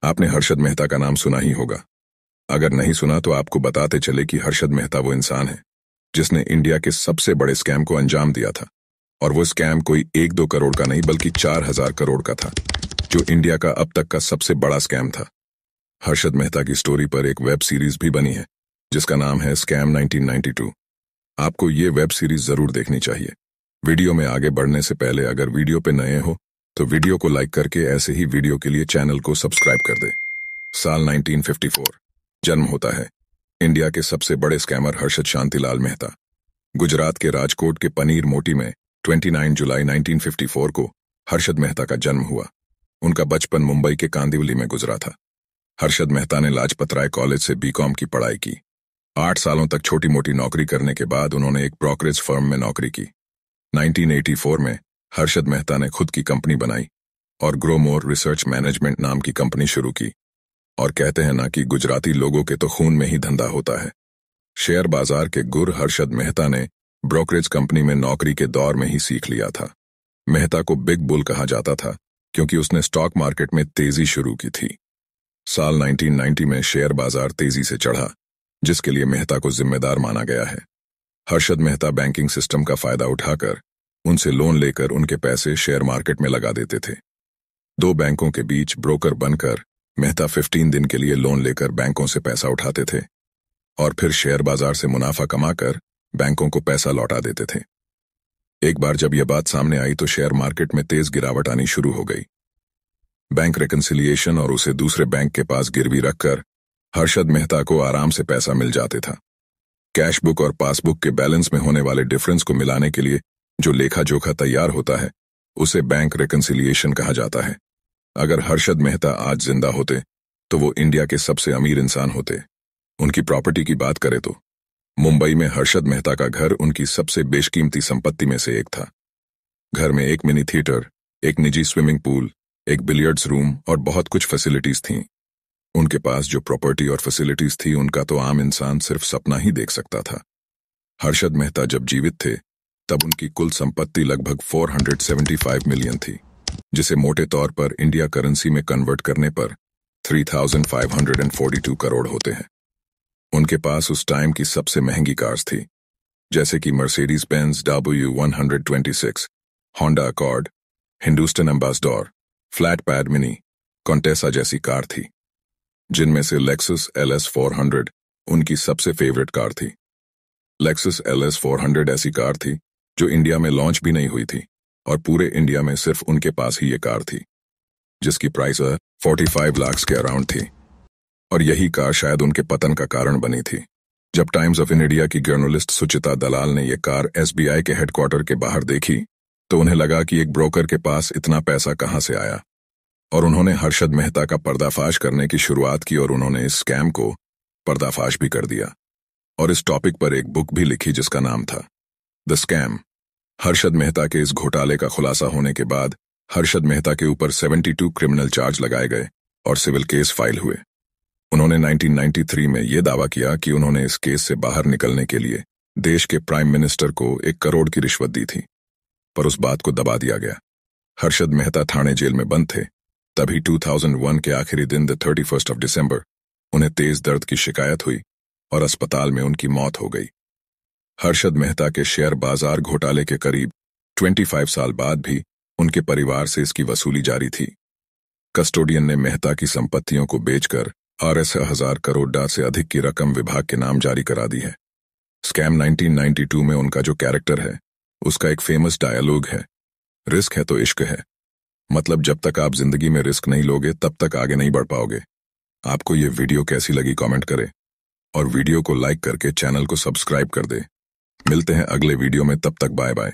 आपने हर्षद मेहता का नाम सुना ही होगा। अगर नहीं सुना तो आपको बताते चले कि हर्षद मेहता वो इंसान है जिसने इंडिया के सबसे बड़े स्कैम को अंजाम दिया था। और वो स्कैम कोई 1-2 करोड़ का नहीं बल्कि 4000 करोड़ का था, जो इंडिया का अब तक का सबसे बड़ा स्कैम था। हर्षद मेहता की स्टोरी पर एक वेब सीरीज भी बनी है जिसका नाम है स्कैम 1992। आपको ये वेब सीरीज जरूर देखनी चाहिए। वीडियो में आगे बढ़ने से पहले अगर वीडियो पे नए हो तो वीडियो को लाइक करके ऐसे ही वीडियो के लिए चैनल को सब्सक्राइब कर दे। साल 1954 जन्म होता है इंडिया के सबसे बड़े स्कैमर हर्षद शांतिलाल मेहता। गुजरात के राजकोट के पनीर मोटी में 29 जुलाई 1954 को हर्षद मेहता का जन्म हुआ। उनका बचपन मुंबई के कांदिवली में गुजरा था। हर्षद मेहता ने लाजपत राय कॉलेज से बीकॉम की पढ़ाई की। 8 सालों तक छोटी मोटी नौकरी करने के बाद उन्होंने एक ब्रोकरेज फर्म में नौकरी की। 1984 में हर्षद मेहता ने खुद की कंपनी बनाई और ग्रो मोर रिसर्च मैनेजमेंट नाम की कंपनी शुरू की। और कहते हैं ना कि गुजराती लोगों के तो खून में ही धंधा होता है। शेयर बाजार के गुर हर्षद मेहता ने ब्रोकरेज कंपनी में नौकरी के दौर में ही सीख लिया था। मेहता को बिग बुल कहा जाता था क्योंकि उसने स्टॉक मार्केट में तेजी शुरू की थी। साल 1990 में शेयर बाजार तेजी से चढ़ा, जिसके लिए मेहता को जिम्मेदार माना गया है। हर्षद मेहता बैंकिंग सिस्टम का फायदा उठाकर उनसे लोन लेकर उनके पैसे शेयर मार्केट में लगा देते थे। 2 बैंकों के बीच ब्रोकर बनकर मेहता 15 दिन के लिए लोन लेकर बैंकों से पैसा उठाते थे और फिर शेयर बाजार से मुनाफा कमाकर बैंकों को पैसा लौटा देते थे। एक बार जब यह बात सामने आई तो शेयर मार्केट में तेज गिरावट आनी शुरू हो गई। बैंक रिकंसिलिएशन और उसे दूसरे बैंक के पास गिरवी रखकर हर्षद मेहता को आराम से पैसा मिल जाते था। कैश बुक और पासबुक के बैलेंस में होने वाले डिफरेंस को मिलाने के लिए जो लेखा जोखा तैयार होता है उसे बैंक रिकंसिलिएशन कहा जाता है। अगर हर्षद मेहता आज जिंदा होते तो वो इंडिया के सबसे अमीर इंसान होते। उनकी प्रॉपर्टी की बात करें तो मुंबई में हर्षद मेहता का घर उनकी सबसे बेशकीमती संपत्ति में से एक था। घर में एक मिनी थिएटर, एक निजी स्विमिंग पूल, एक बिलियर्ड्स रूम और बहुत कुछ फैसिलिटीज थीं। उनके पास जो प्रॉपर्टी और फैसिलिटीज थी उनका तो आम इंसान सिर्फ सपना ही देख सकता था। हर्षद मेहता जब जीवित थे तब उनकी कुल संपत्ति लगभग 475 मिलियन थी, जिसे मोटे तौर पर इंडिया करेंसी में कन्वर्ट करने पर 3542 करोड़ होते हैं। उनके पास उस टाइम की सबसे महंगी कार्स थी, जैसे कि Mercedes Benz W126, Honda accord, Hindustan ambassador, flat pad mini, Contessa जैसी कार थी, जिनमें से लेक्सस LS 400 उनकी सबसे फेवरेट कार थी। लेक्सस LS 400 ऐसी कार थी जो इंडिया में लॉन्च भी नहीं हुई थी और पूरे इंडिया में सिर्फ उनके पास ही ये कार थी, जिसकी प्राइस 45 लाख के अराउंड थी। और यही कार शायद उनके पतन का कारण बनी थी। जब टाइम्स ऑफ इंडिया की जर्नलिस्ट सुचिता दलाल ने यह कार SBI के हेडक्वार्टर के बाहर देखी तो उन्हें लगा कि एक ब्रोकर के पास इतना पैसा कहां से आया, और उन्होंने हर्षद मेहता का पर्दाफाश करने की शुरुआत की और उन्होंने इस स्कैम को पर्दाफाश भी कर दिया और इस टॉपिक पर एक बुक भी लिखी जिसका नाम था द स्कैम। हर्षद मेहता के इस घोटाले का खुलासा होने के बाद हर्षद मेहता के ऊपर 72 क्रिमिनल चार्ज लगाए गए और सिविल केस फाइल हुए। उन्होंने 1993 में यह दावा किया कि उन्होंने इस केस से बाहर निकलने के लिए देश के प्राइम मिनिस्टर को 1 करोड़ की रिश्वत दी थी, पर उस बात को दबा दिया गया। हर्षद मेहता थाने जेल में बंद थे। तभी 2001 के आखिरी दिन 31 दिसंबर उन्हें तेज दर्द की शिकायत हुई और अस्पताल में उनकी मौत हो गई। हर्षद मेहता के शेयर बाजार घोटाले के करीब 25 साल बाद भी उनके परिवार से इसकी वसूली जारी थी। कस्टोडियन ने मेहता की संपत्तियों को बेचकर RS 1000 करोड़ से अधिक की रकम विभाग के नाम जारी करा दी है। स्कैम 1992 में उनका जो कैरेक्टर है उसका एक फेमस डायलॉग है, रिस्क है तो इश्क है। मतलब जब तक आप जिंदगी में रिस्क नहीं लोगे तब तक आगे नहीं बढ़ पाओगे। आपको ये वीडियो कैसी लगी कमेंट करें और वीडियो को लाइक करके चैनल को सब्सक्राइब कर दे। मिलते हैं अगले वीडियो में, तब तक बाय बाय।